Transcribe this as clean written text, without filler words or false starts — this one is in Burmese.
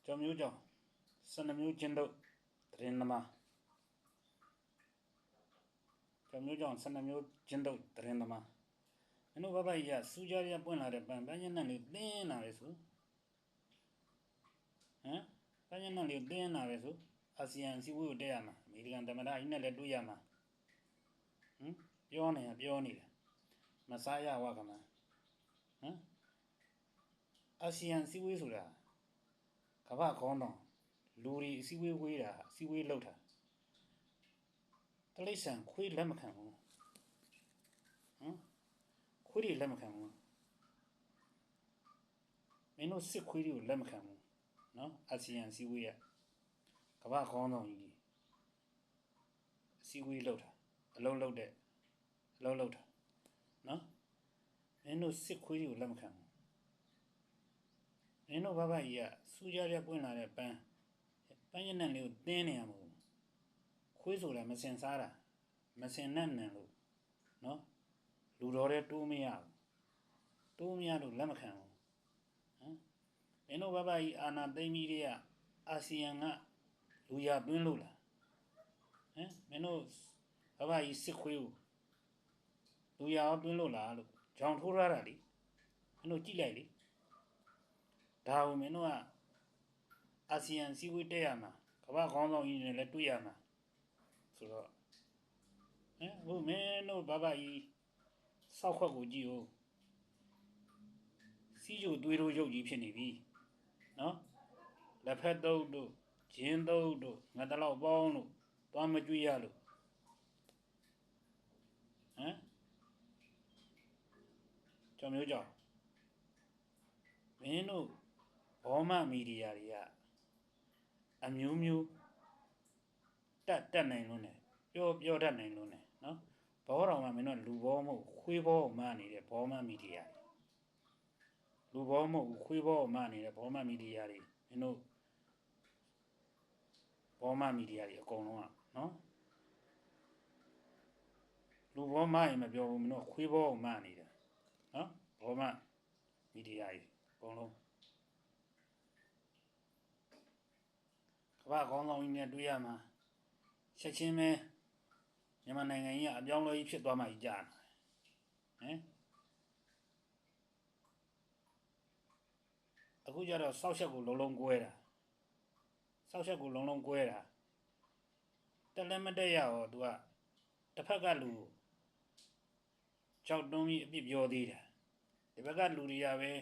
Cho miếu cho sân miếu chiến đấu trên năm cho miếu cho sân miếu chiến đấu trên năm nó baba ya sujaria pun la de ban ban nhân li tin na ve su hả ban nhân li tin na ve su ASEAN si wo de ya ma American tamada ine le du ya maပြောနေတယ်မစားရဝကမှာအာဆီယံစီဝေးဆိုတာကမ္ဘာခေါင်းတော့လူတွေစီဝေးဝေးတာစီဝေးလောက်တာတလိษံခွေးလက်မခံဘူးခွေးတွေလက်မခံဘူးမင်းတို့စစ်ခွေးတွေကိုလက်မခံဘူးနော်အာဆီယံစီဝေးရကမ္ဘာခေါင်းတော့ကြီးစီဝေးလောက်တာအလုံးလောက်တဲ့အလုံးလောက်တာနော်မင်းတို့စစ်ခွေးတွေကိုလက်မခံဘူးမင်းတို့ဘဘကြီးကစူးကြရပွင့်လာတဲ့ပန်းရနဲ့လေးကိုတင်းနေရမှာခွေးဆိုတာမစင်စားတာမစင်နဲ့နံလို့နော်လူတော်တဲ့တိုးမရလို့လက်မခံဘူးမင်းတို့ဘဘကြီးအာနာသိမ့်ကြီးတွေကအာဆီယံကလူရတွင်းလို့လားမင်းတို့ဘဘကြီးစစ်ခွေးကိုလူရတွင်းလို့လားလို့ကြောင်ထိုးရတာလေမင်းတို့ကြည့်လိုက်လေဒါကိုမင်းတို့ကအာဆီယံစီဝေးတက်ရမှာကမ္ဘာခေါင်းဆောင်ကြီးတွေလည်းတွေ့ရမှာဆိုတော့ဟိုမင်းတို့ဘဘကြီးစောက်ခွက်ကိုကြည့်ဦးစီးကြိုတွေးတို့ရုပ်ကြီးဖြစ်နေပြီနော်လက်ဖက်တုပ်တို့ဂျင်းတုပ်တို့ငါတလောက်ပေါင်းလို့သွားမကြွေးရလို့ကြောင်မျိုးကြောင်မင်းတို့ဘောမမီဒီယာတွေကအမျိုးမျိုးတက်နိုင်လို့ねပြောတတ်နိုင်လို့ねနော်ဘောတော်မှာမင်းတို့လူဘောမဟုတ်ခွေးဘောမှနေတဲ့ဘောမမီဒီယာလူဘောမဟုတ်ခွေးဘောမှနေတဲ့ဘောမမီဒီယာတွေမင်းတို့ဘောမမီဒီယာတွေအကုန်လုံးอ่ะနော်လူဘောမရင်မပြောဘူးမင်းတို့ခွေးဘောမှနေတယ်နော်ဘောမမီဒီယာတွေအကုန်လုံးကမ္ဘာခေါင်းဆောင်ကြီးနဲ့တွေ့ရမှာချက်ချင်းပဲမြန်မာနိုင်ငံကြီးကအပြောင်းလဲကြီးဖြစ်သွားမှကြီးကြားအခုကျတော့စောက်ချက်ကိုလုံးကွဲတာတက်လည်းမတက်ရတော့သူကတစ်ဖက်ကလူကြောက်တုံးကြီးအပြစ်ပြောသေးတယ်ဒီဘက်ကလူတွေကပဲ